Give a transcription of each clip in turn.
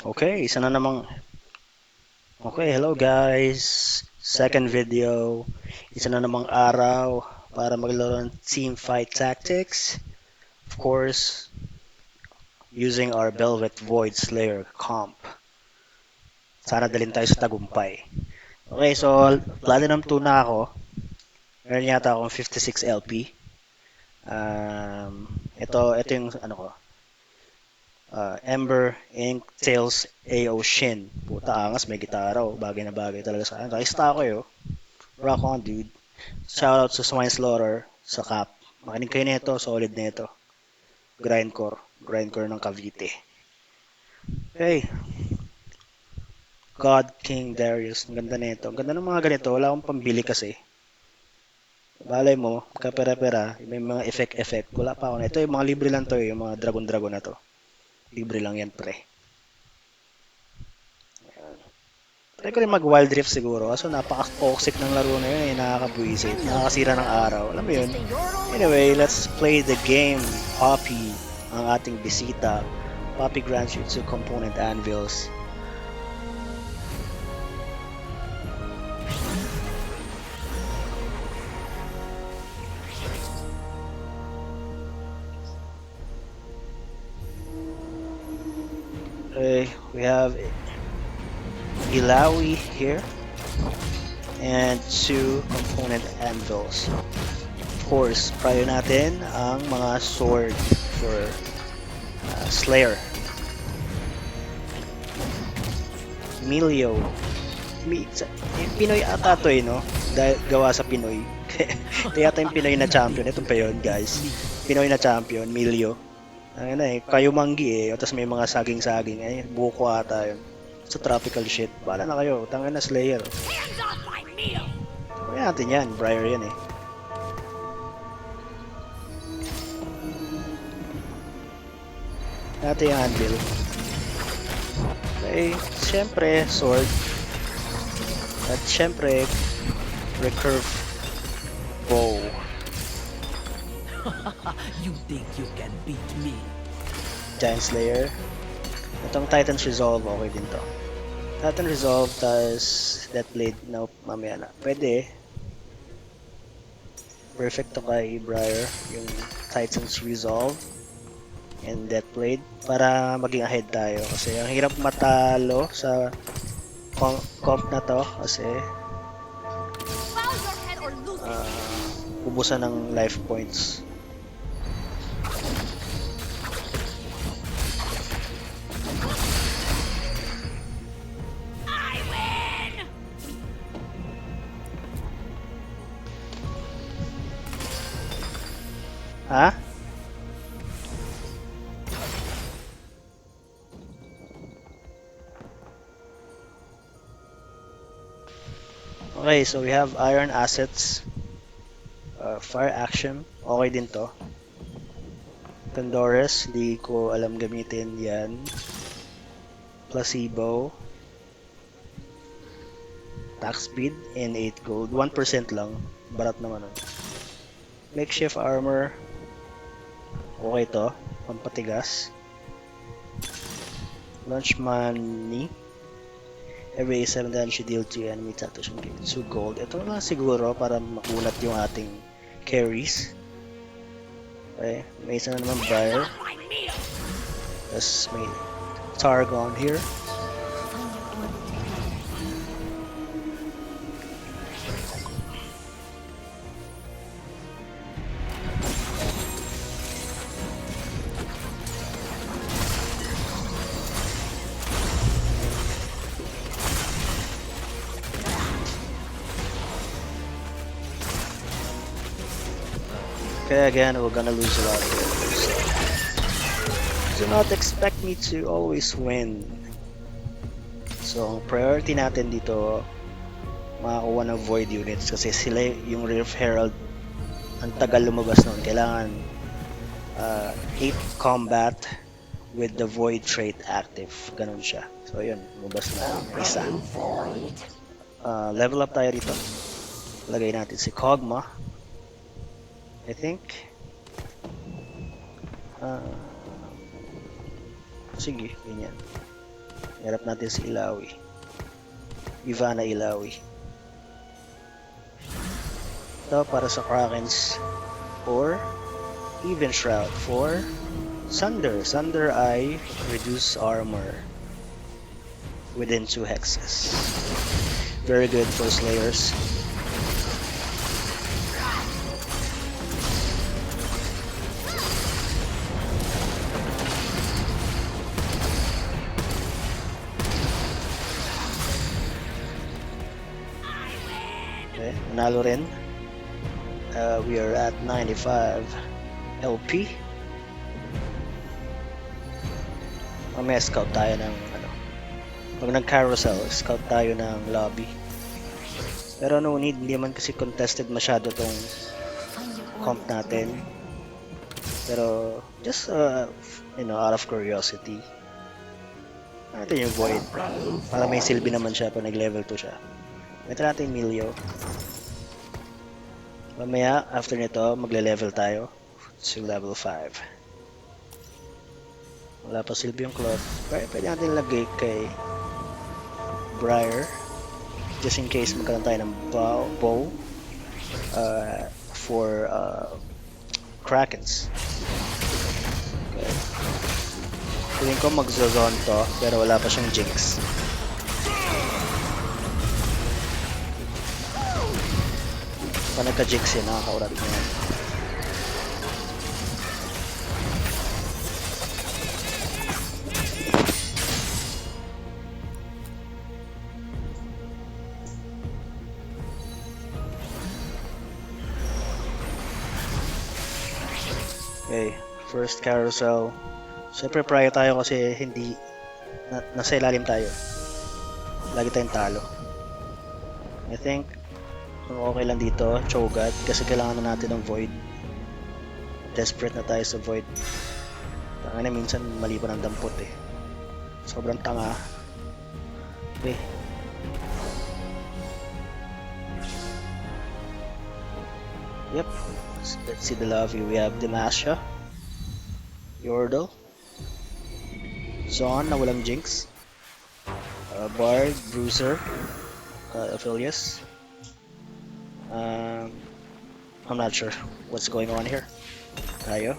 Okay, isa na namang... Okay, hello guys! Second video. Isa na namang araw para maglaro ng Team Fight Tactics. Of course, using our Velvet Void Slayer comp. Sana dalhin tayo sa tagumpay. Okay, so Platinum 2 na ako. Meron yata akong 56 LP. Ito yung ano ko. Ember, Ink, Tails, AO, Shin. Puta, angas, may gitara, oh. Bagay na bagay talaga sa akin. Kakista ko yun. Rock on, dude. Shoutout sa Swine Slaughter, sa Cap. Makinig kayo nito, solid nito. Grindcore. Grindcore ng Cavite. Okay. God King Darius. Ang ganda nito. Ang ganda ng mga ganito. Wala akong pambili kasi. Balay mo, kapera-pera, may mga effect-effect. Wala pa ako na. Ito yung mga libre lang to, yung mga dragon-dragon na to. Libre lang yan, pre. Try ko rin mag-Wild Rift siguro. Kaso napaka-toxic ng laro na yun eh. Nakakabwisit. Nakakasira ng araw. Alam mo yun? Anyway, let's play the game. Poppy, ang ating bisita. Poppy grants you 2 component anvils. Okay, we have Ilawi here. And 2 component anvils. Of course, prior natin ang mga sword for Slayer. Milio. Pinoy ata to eh, no? Dahil gawa sa Pinoy. Ito yata yung Pinoy na champion. Ito pa yun, guys. Pinoy na champion, Milio. Ano eh, kayo manggi eh. Tapos may mga saging-saging. Eh, buko ata yun. Sa tropical shit. Bala na kayo. Tangin na Slayer. Kaya natin yan. Briar yan eh. Natin yung anvil. Okay. Siyempre, sword. At siyempre, recurve bow. You think you can beat me? Giant Slayer. Itong Titan's Resolve, okay din to. Titan Resolve, tas Death Blade, nope, mamaya na. Pwede. Perfect to kay Briar, yung Titan's Resolve and Death Blade, para maging ahead tayo. Kasi ang hirap matalo sa comp na to, kasi ubusan ng life points. Ha? Okay, so we have iron assets. Fire action, okay din to. Pandorus, di ko alam gamitin yan. Placebo. Tax speed and 8 gold. 1% lang. Barat naman. Makeshift armor. Okay to. Pampatigas. Launch money. Every 7 damage you deal to enemy tactics and give 2 gold. Ito na siguro para makulat yung ating carries. Okay. May isa na naman Briar. Tapos may Targon here. Okay, again, we're gonna lose a lot here. So, do not expect me to always win. So, ang priority natin dito, makakuha ng Void units kasi sila yung Rift Herald, ang tagal lumabas nun. Kailangan 8 combat with the Void trait active. Ganun siya. So, yun, lumabas na isa. Level up tayo dito. Lagay natin si Kog'Maw. I think. Sige, ganyan. Hirap natin si Ilawi. Ivana Ilawi. Ito para sa Krakens. Or Even Shroud for Sunder. Sunder Eye, reduce armor within 2 hexes. Very good for Slayers. Okay, nanalo rin. We are at 95 LP. Mamaya scout tayo ng ano. Pag nag-carousel, scout tayo ng lobby. Pero no need, hindi man kasi contested masyado tong comp natin. Pero just out of curiosity. Natin yung Void. Para may silbi naman siya pag nag-level 2 siya. Ito natin Milio. Mamaya, after nito, magle-level tayo to level 5. Wala pa silbi yung cloth. Pero pwede natin lagay kay Briar. Just in case magkaroon tayo ng bow for Krakens. Okay. Feeling ko magzozon to, pero wala pa siyang Jinx. Pag nagka-Jinx yun, nakakaurat na yan. Okay, first carousel. Siyempre prior tayo kasi hindi nasa ilalim tayo. Lagi tayong talo. I think okay lang dito, Cho'Gath, kasi kailangan na natin ng Void. Desperate na tayo sa Void. Tanga na minsan mali pa ng dampot eh. Sobrang tanga. Okay. Yep. Let's see the lobby. We have Demacia, Yordle, Zon na walang Jinx, Bard, Bruiser, Aphelios. I'm not sure what's going on here. Tayo,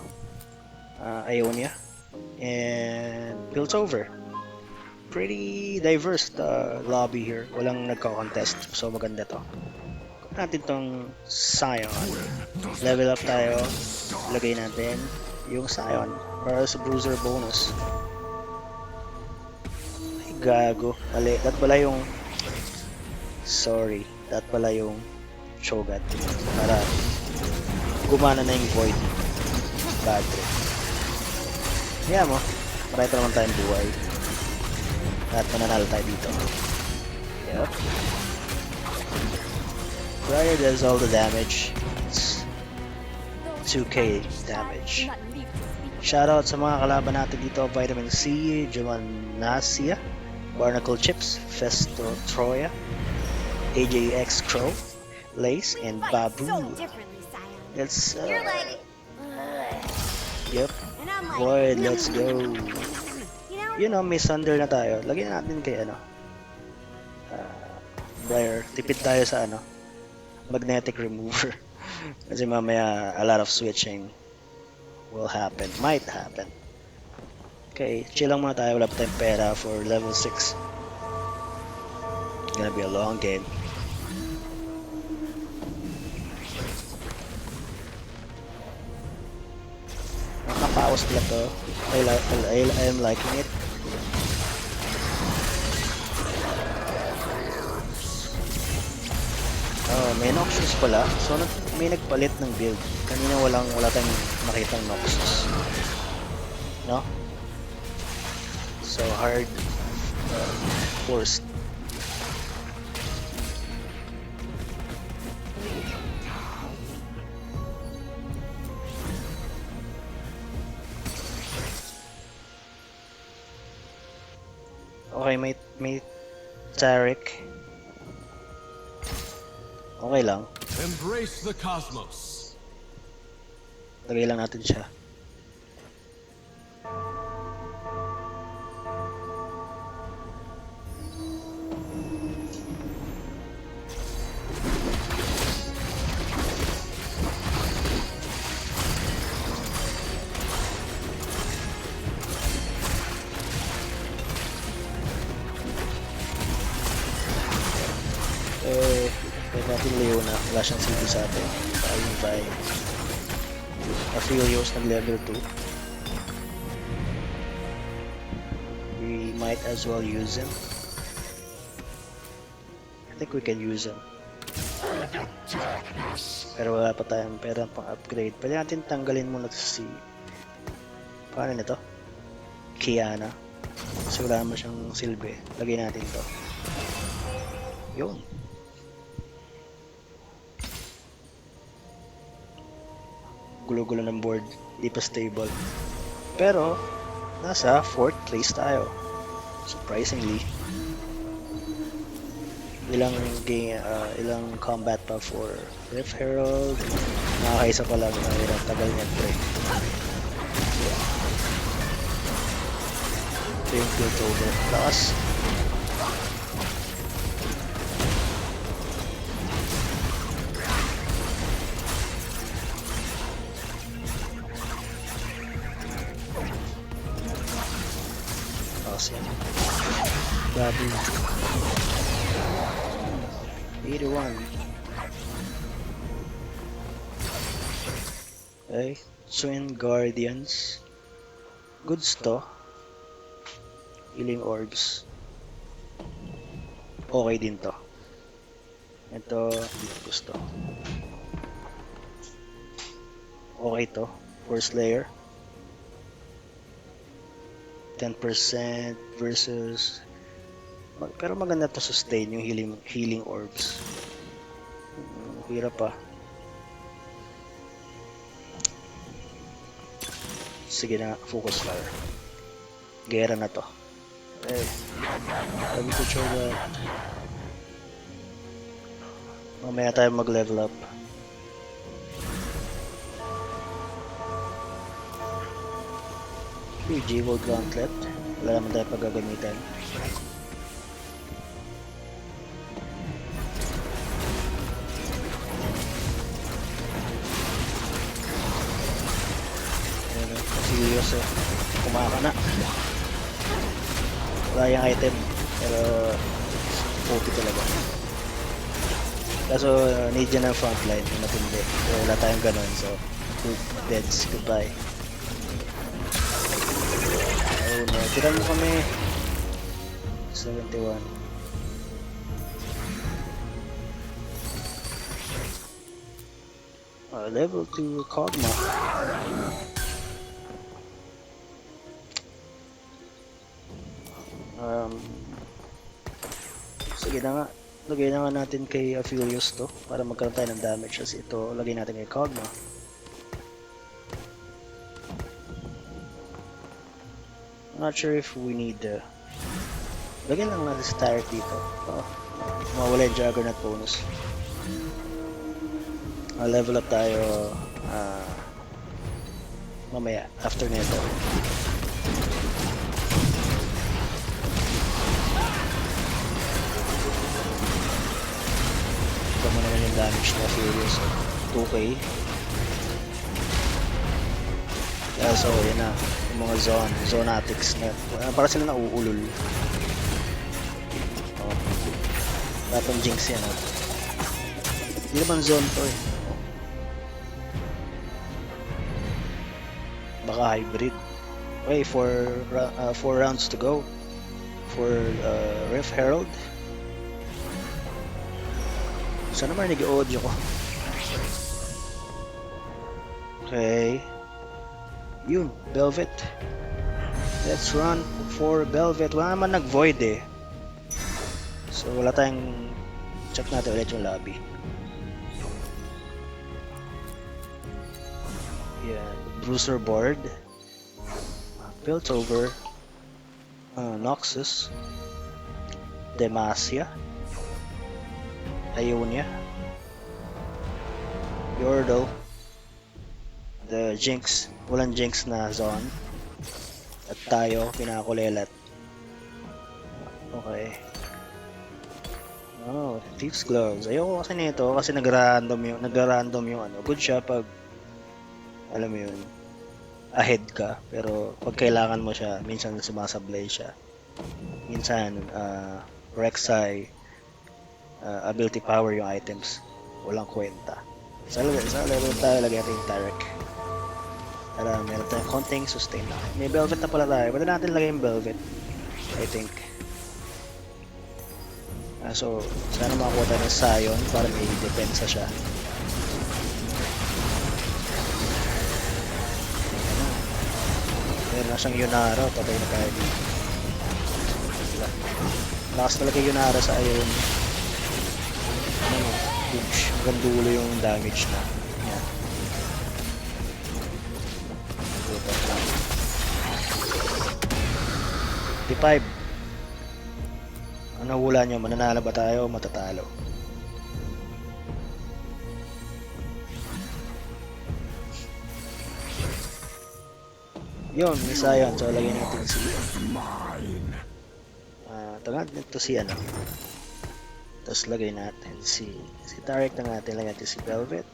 Ionia, and Piltover. Pretty diverse lobby here. Walang nagko-contest, so maganda to. Natin tong Sion. Level up tayo. Lagay natin yung Sion para sa Bruiser bonus. Ay, gago. Mali. That pala yung... Sorry. That pala yung Cho'Gath. Para gumana na yung Void. Bad trip. Kaya mo. Marami pa naman tayong buhay. At mananalo tayo dito. Yep. Briar does all the damage. It's 2k damage. Shoutout sa mga kalaban natin dito: Vitamin C, Gymnasia, Barnacle Chips, Festo Troya, AJX Crow, Lace, and Babu. Let's yep. Void, let's go. You know, may Sunder na tayo. Lagyan natin kay Briar. Tipid tayo sa magnetic remover. Kasi mamaya a lot of switching will happen, might happen. Okay, chill lang muna tayo, wala pa tayong pera for level 6. It's gonna be a long game. Nakapaos pala to. I am liking it. May Noxus pala. So may nagpalit ng build. Kanina wala tayong makitang Noxus. No? So hard forced. Okay, may Taric. Okay lang. Embrace the cosmos. Lagay lang natin siya. natin Leona. Wala siyang CD sa atin. Ayun tayo. Aphelios nag level 2. We might as well use him. I think we can use him. Pero wala pa tayong pera pang upgrade. Pwede natin tanggalin muna si... Paano nito? Kiana. Kasi wala naman siyang silbi. Lagay natin to. Yun. Gulo-gulo ng board. Di pa stable. Pero, nasa 4th place tayo. Surprisingly. Ilang combat pa for Rift Herald. Nakakaisa pa lang na ilang tagal niya break. Ito yung Piltover. Lakas. Awesome. Grabe. 81. Okay. Twin Guardians. Goods to. Healing Orbs. Okay din to. Ito, hindi ko gusto. Okay to. Force Layer. 10% versus... Pero maganda to sustain yung healing orbs. Hirap pa. Sige na, focus fire. Gera na to. Eh, sabi ko sure mamaya tayo mag-level up. G-World Gauntlet. Wala naman tayo paggagamitan. Serious eh. Kumaka na. Wala yung item. Pero OP talaga. Kaso need yan ng frontline. Matindi. So, wala tayong ganun. So, deads. Goodbye. Oh no. Tira mo kami. 71. Level 2 Kog'Maw. Sige na nga. Lagay na nga natin kay Aphelios to para magkaroon tayo ng damage. Kasi ito, lagay natin kay Kog'Maw. I'm not sure if we need lagyan lang natin sa turret dito. Mawala yung Juggernaut bonus. Level up tayo mamaya after nito. Ito mo naman yung damage na Furious. 2k. Yeah, so yan na yung mga zonatics na para sila nauulol. Batong Jinx yan. Hindi naman zone to eh. Baka hybrid. Okay, 4 rounds to go for Rift Herald. Sana marinig yung audio ko. Okay. Yun, Velvet. Let's run for Velvet. Wala naman nag-void eh. So wala tayong... Check natin ulit yung lobby. Yeah, Bruiser board. Piltover. Noxus. Demacia. Ionia. Yordle. The Jinx. Walang Jinx na zone. At tayo, pinakulelat. Okay. Oh, Thieves Gloves. Ayoko kasi nito kasi nagra-random yung ano. Good siya pag alam mo yun, ahead ka. Pero pag kailangan mo siya, minsan sumasablay siya. Minsan, Rek'Sai, ability power yung items. Walang kwenta. Sa level tayo, lagyan natin yung Tarek. Para meron tayong konting sustain na. May Velvet na pala tayo. Pwede natin lagay yung Velvet. I think. So, sana makakuha tayo ng Sion para may depensa siya. Meron na siyang Yunara. Patay na tayo dito. Lakas talaga Yunara sa Iron. Ano, huge. Hanggang dulo yung damage na. Yan. 55. Ano hula nyo? Mananalo ba tayo o matatalo? Yun, may Sion. So, lagyan natin si... tagal nito si ano. Tapos lagay natin si Tarek na natin. Lagyan natin si Velvet.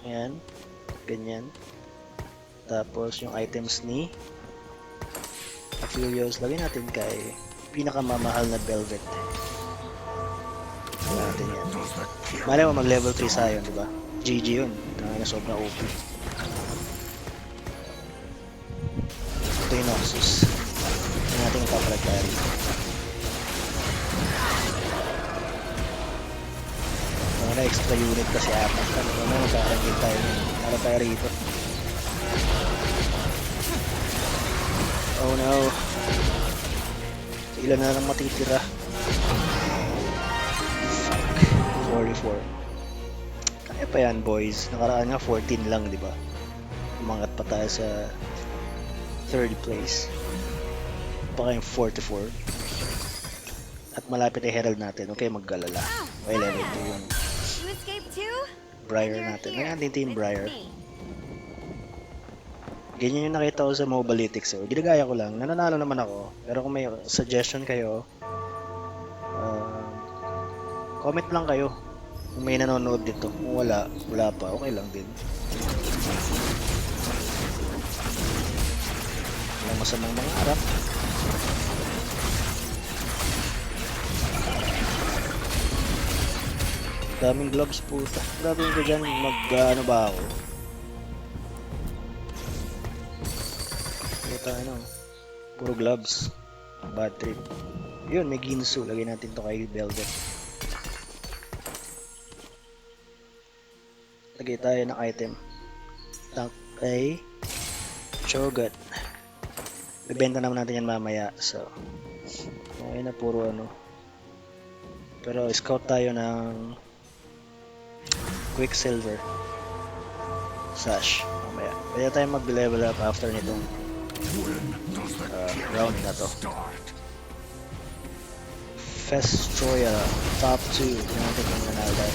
Ayan. Ganyan. Tapos yung items ni Furious, lagyan natin kay pinakamamahal na Velvet. Lagyan natin yan. Malay mo mag level 3 Sion, diba? GG yun. Na sobrang OP. Ito yung Noxus. Lagyan natin yung papalag tayo rito. Mga extra unit kasi apat. Ano magkakarangin tayo yun. Para tayo rito. Oh no. So, ilan na lang matitira? Fuck. 44. Kaya pa yan boys. Nakaraan nga 14 lang, di ba? Umangat pa tayo sa 3rd place. Pa kayong 44. At malapit ay herald natin. Okay, maggalala. Okay, level 2 yun. Briar natin. Ngayon natin Team Briar. Ganyan yung nakita ko sa Mobalytics. So, ginagaya ko lang. Nananalo naman ako. Pero kung may suggestion kayo, comment lang kayo. Kung may nanonood dito. Kung wala pa. Okay lang din. Walang masamang mga harap. Daming gloves puta. Grabe ko dyan. Ano ba ako? Ano, puro gloves. Bad trip. Yun, may Ginsu. Lagay natin to kay Velvet. Lagay tayo ng item. Tank kay Cho'Gath. Bibenta naman natin yan mamaya. So, okay na puro ano. Pero scout tayo ng Quicksilver. Sash. Mamaya. Pwede tayo mag-level up after nitong round na to. Festroya top 2. Tingnan natin kung nanalo tayo.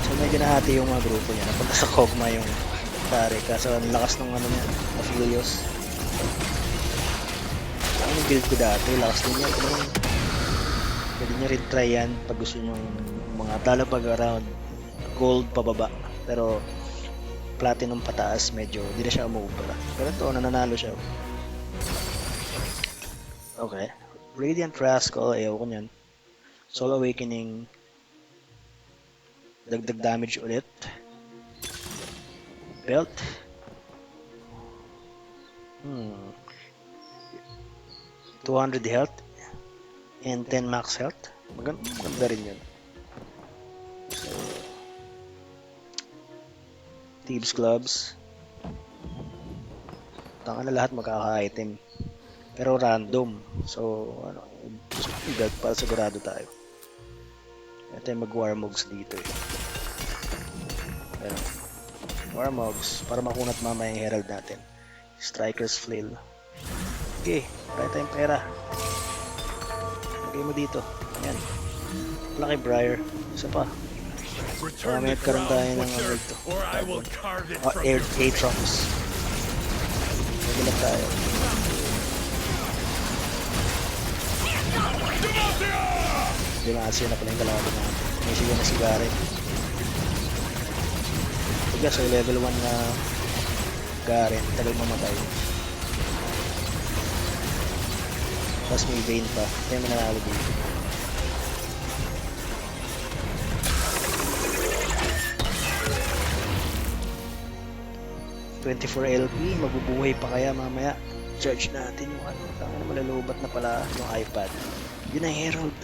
So medyo nahati yung mga grupo niya. Napunta sa Kog'Maw yung Tarek. Kaso ang lakas ng ano niya, Aphelios. Ang build ko dati, lakas din yan. Pwede nyo rin try yan pag gusto nyo mga talapag around gold pababa. Pero platinum pataas, medyo hindi na siya umubra. Pero ito, nananalo siya. Okay. Radiant Rascal, ayaw ko nyan. Soul Awakening. Dagdag damage ulit. Belt. 200 health. And 10 max health. Maganda rin yun. So, Thieves Gloves. Tanga na lahat magkaka-item. Pero random. So, ano, gusto ko i-belt para sigurado tayo. Ito yung mag-Warmogs dito eh. Ayan. Warmogs. Para makunat mamaya yung herald natin. Striker's Flail. Okay. Kaya tayong pera. Lagay mo dito. Ayan. Wala kay Briar. Isa pa. May karoon tayo ng ano ito. Aatrox. Nagulat tayo. Hindi maasya na pala yung kalaban natin. May siya na si Garen. Tiga, so level 1 na Garen, tagal mamatay. Tapos may Vayne pa. Kaya mananalo dito. $24 LP, mabubuhay pa kaya mamaya? Charge natin yung ano, tanga na malalobat na pala yung iPad. Yun ang Herald.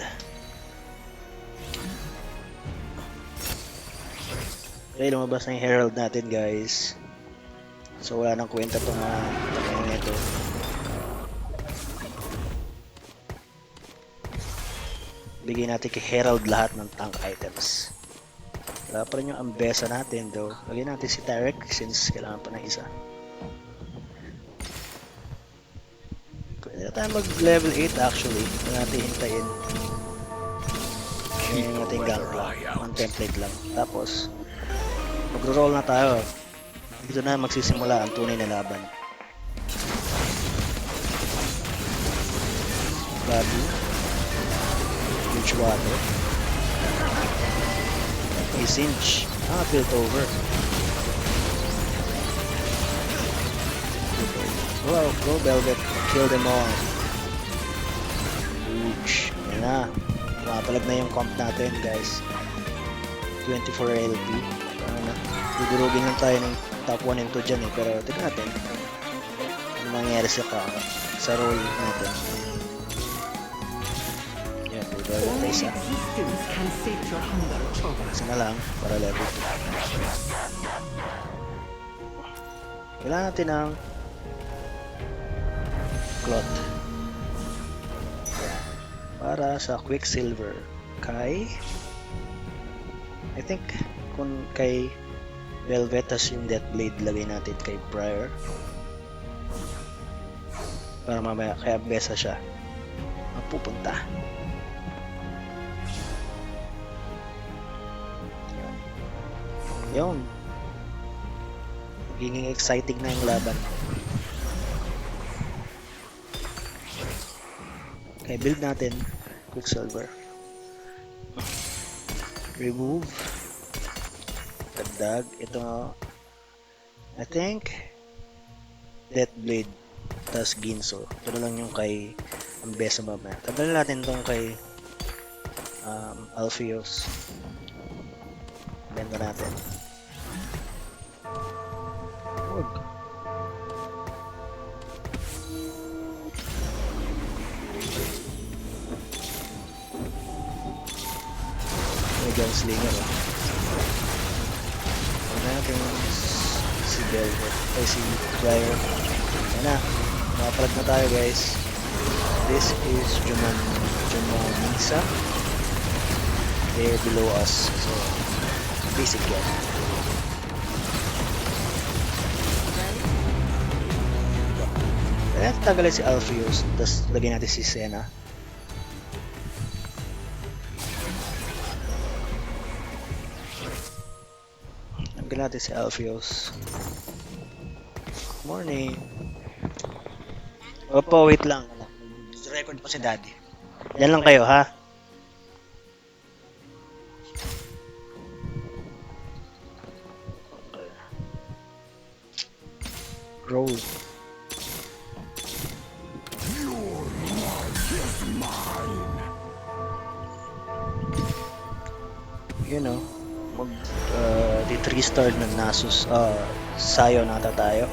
Okay, lumabas na yung Herald natin guys. So wala nang kwenta itong mga ito. Bigyan natin kay Herald lahat ng tank items. Wala pa rin yung Ambessa natin though. Lagyan natin si Tarek since kailangan pa ng isa. Pwede na tayo mag level 8 actually. Pwede natin hintayin. Yung ating gangplank. Ang template lang. Tapos, magro-roll na tayo. Dito na magsisimula ang tunay na laban. Babu. Bridgewater. May Singe. Built over. Wow, go Velvet. Kill them all. Huge. Yan na. Pumapalag na yung comp natin guys. 24 LP. Dudurugin lang tayo ng top 1 and 2 dyan eh. Pero tignan natin. Ano mangyayari sa role natin. Yan, dudurugin tayo isa. Isa na lang para level 2. Kailangan natin ng cloth para sa Quicksilver kay I think kung kay Velvet as yung Deathblade lagay natin kay Briar para mamaya kaya besa siya mapupunta. Yun, magiging exciting na yung laban. Okay, build natin Quicksilver. Remove. Dagdag. Ito, I think, Deathblade. Tas Ginso. Ito na lang yung kay Ambessa mamaya. Tagal natin itong kay Alpheus. Benta natin. Huwag. Gunslinger Huwag natin si Velvet ay si Briar. Yan na, makapalag na tayo guys. This is Jumanisa. They're below us, so basic yan. Kaya tagalin si Alpheus, tapos lagyan natin si Senna. Tanggal natin si Alpheus. Morning. Opo, wait lang. Record pa si Daddy. Yan lang kayo, ha? Roll. You know, di 3-star na Nasus sayo nata tayo.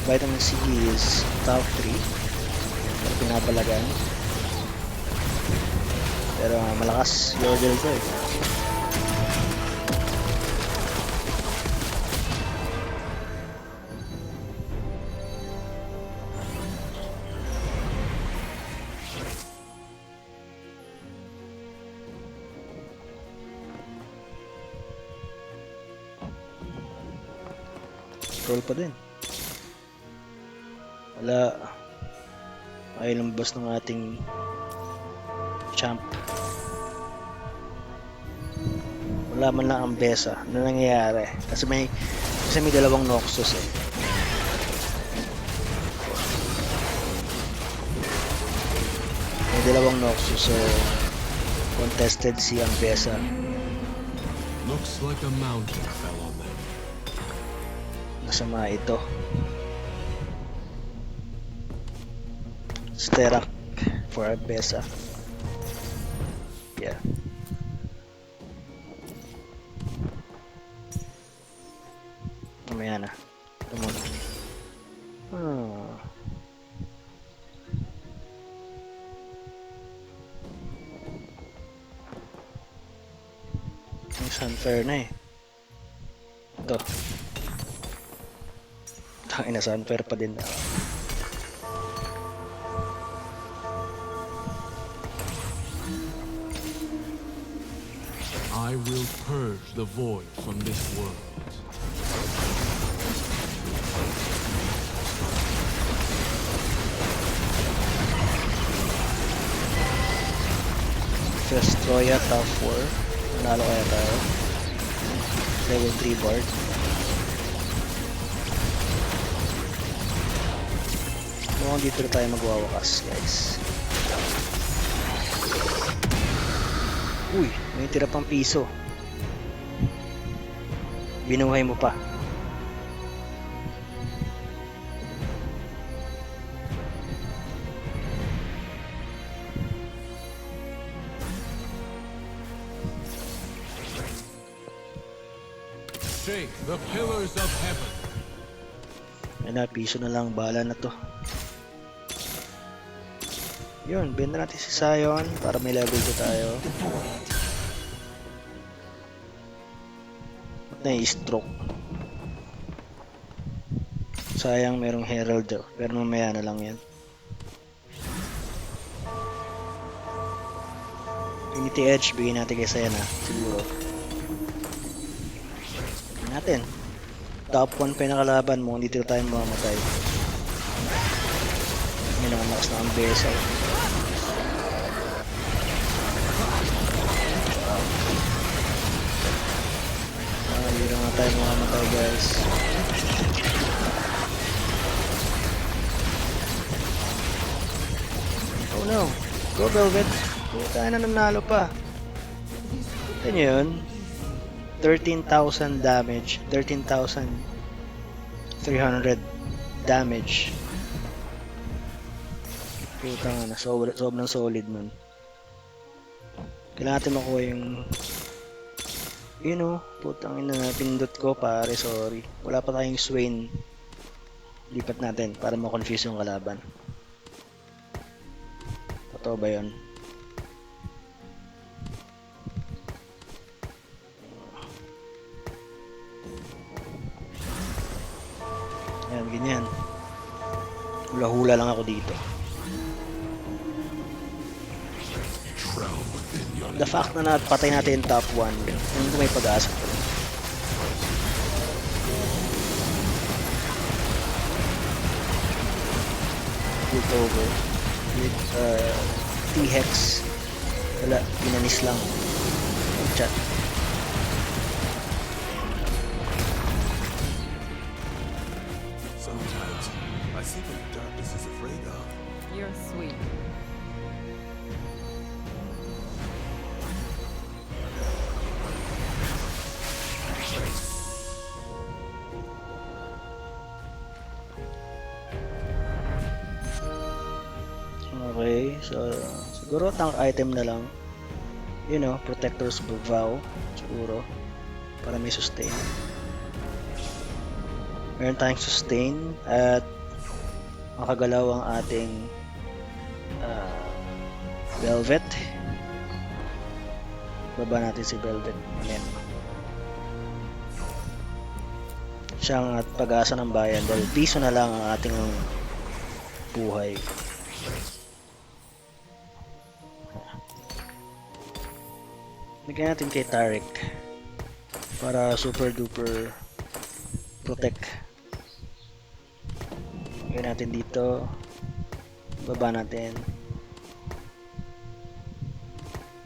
Vitamin C is top 3 pero pinapalagan, pero malakas Yordle ko eh. Roll pa din. Wala. Ay lumabas ng ating champ. Wala man lang ang Ambessa. Ano nangyayari? Kasi may dalawang Noxus eh. dalawang Noxus, so contested si Ambessa. Looks like a mountain fell on them. Masama ito. Sterak for Ambessa. Yeah. Mamaya na. Ito muna. Mas unfair na eh. Ito. Tangina, sa unfair pa din. I will purge the void from this world. Destroya top 4. Nanalo kaya tayo. Level 3 board. Mukhang dito na tayo magwawakas, guys. Uy, may tira pang piso. Binuhay mo pa. Shake the pillars of heaven. Yan na, piso na lang. Bahala na to. Yun, benda natin si Sion para may level 2 tayo. Ba't na-stroke? Sayang merong Herald, pero mamaya na lang yan. Unity Edge, bigyan natin kay Sion siguro. Bigyan natin. Top 1 pa yung nakalaban mo, hindi tayo mamamatay. May nakamakas na ang Besa. Hindi na nga tayo mamamatay, guys. Oh no, go Velvet. Tayo na nanalo pa. Ito nyo yun, 13,000 damage, 13,300 damage. Puta nga na, sobrang solid nun. Kailangan natin makuha yung putang ina na, pindot ko pare, sorry. Wala pa tayong Swain. Lipat natin para ma-confuse yung kalaban. Totoo ba yun? Ayan, ganyan. Hula-hula lang ako dito. The fact na napatay natin yung top 1, hindi ko may pag-asa. Ult over with T-Hex. Wala, pinanis lang. Chat. Sometimes I see what darkness is afraid of. You're sweet. Okay, so siguro tank item na lang. Protector's Vow. Siguro. Para may sustain. Meron tayong sustain at makagalaw ang ating Velvet. Baba natin si Velvet. Ayan. Siyang at pag-asa ng bayan dahil piso na lang ang ating buhay. Lagyan natin kay Taric para super duper protect. Lagyan natin dito. Baba natin.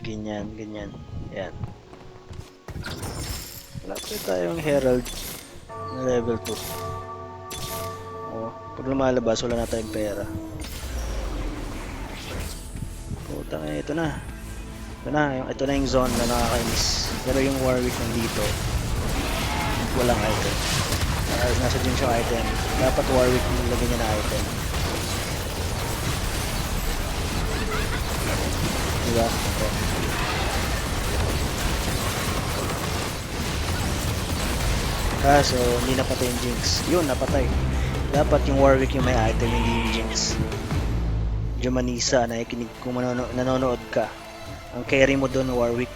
Ganyan, ganyan. Yan. Wala pa tayong Herald na level 2. Pag lumalabas, wala na tayong pera. Ito na. Ito na yung zone na nakakainis. Pero yung Warwick nandito, walang item. Nasa dyan siya item. Dapat Warwick yung lagyan niya na item. Diba? Ito. Kaso, hindi napatay yung Jinx. Yun, napatay. Dapat yung Warwick yung may item, hindi yung Jinx. Jumanisa, nakikinig kung nanonood ka. Ang carry mo doon, Warwick.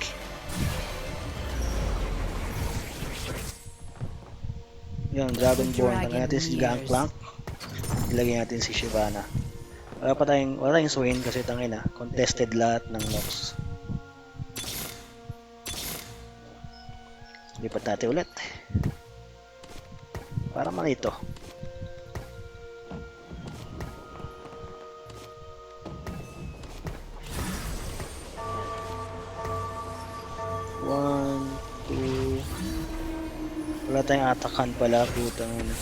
Yung Dragonborn. Tanggalin natin si Gangplank. Ilagay natin si Shyvana. Wala tayong Swain kasi tangina. Contested lahat ng Nox. Lipat natin ulit. Para man ito. One, two. Wala tayong atakan pala, putang ina.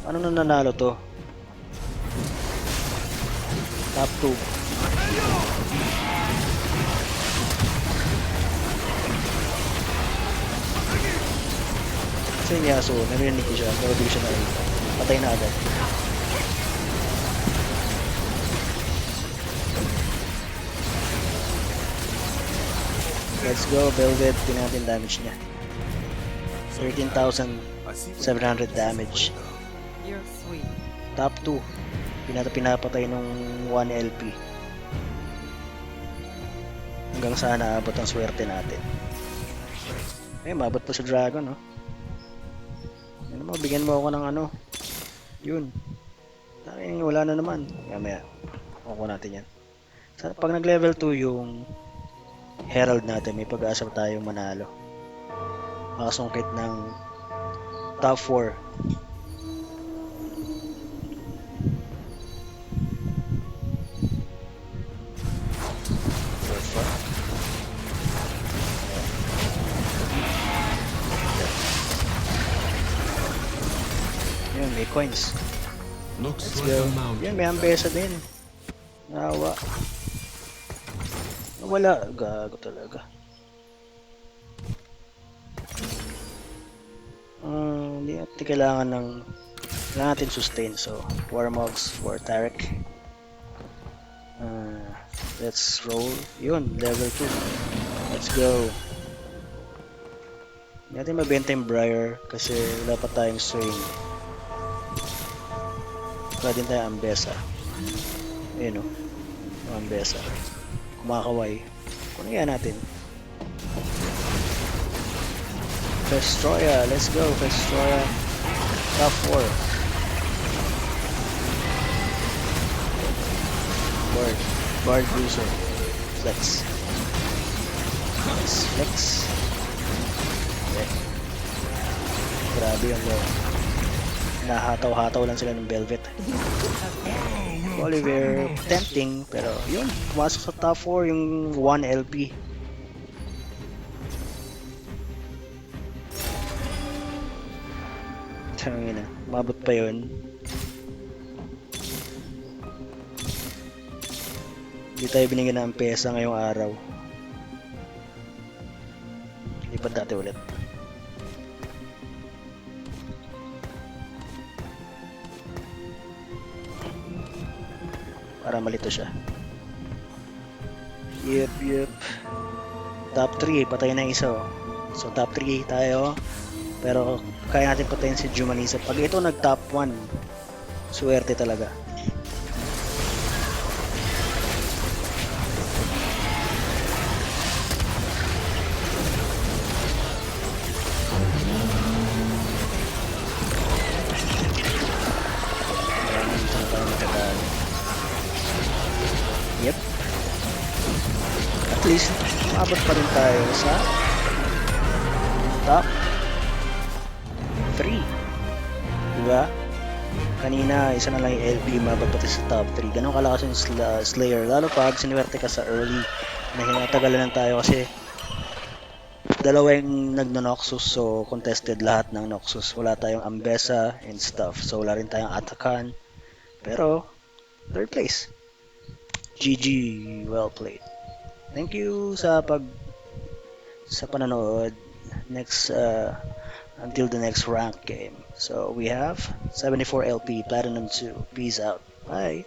Ano na nanalo to? Top 2. Kasi yung Yasuo, narinig ko siya, pero di ko siya nakita. Patay na agad. Let's go, Velvet. Tingnan natin damage niya. 13,700 damage. You're sweet. Top 2. Pinapatay nung 1 LP. Hanggang sana abot ang swerte natin. Mabot pa sa Dragon, no? Ano mo, bigyan mo ako ng ano. Yun. Wala na naman. Mamaya. Kukuha natin yan. Pag nag-level 2 yung Herald natin, may pag-asa tayong manalo. Makasungkit ng top 4. Yun, may coins. Looks Let's like go. a mountain. Yan, may ambesa din. Nawa. Wala. Gago talaga. Hindi natin kailangan ng natin sustain. So, Warmogs for Tarek. Let's roll. Yun, level 2. Let's go. Hindi natin mabenta yung Briar kasi wala pa tayong swing. Wala din tayong Ambessa. Ayun o. Ambessa. Kumakaway. Kunin natin. Festroya. Let's go, Festroya. Top 4. Bard Bruiser. Flex. Flex. Okay. Grabe yung low. Nahataw-hataw lang sila ng Velvet. Oliver, tempting, pero yun, pumasok sa top 4 yung 1 LP. Tangina, mabot pa yun. Hindi tayo binigyan ng pesa ngayong araw. Lipat natin ulit. Para malito siya. Yep. Top 3, patay na isa. So top 3 tayo. Pero kaya natin patayin si Jumanisa. Pag ito nag top 1, swerte talaga. Yep. At least, maabot pa rin tayo sa top 3. Diba? Kanina, isa na lang yung LP, mabot pati sa top 3. Ganun kalakas yung Slayer. Lalo pag sinuwerte ka sa early, na hinatagalan lang tayo kasi dalawa yung nagno-Noxus, so contested lahat ng Noxus. Wala tayong Ambessa and stuff. So wala rin tayong Atakan. Pero, third place. GG, well played. Thank you sa panonood. Next until the next rank game. So we have 74 LP Platinum 2. Peace out. Bye.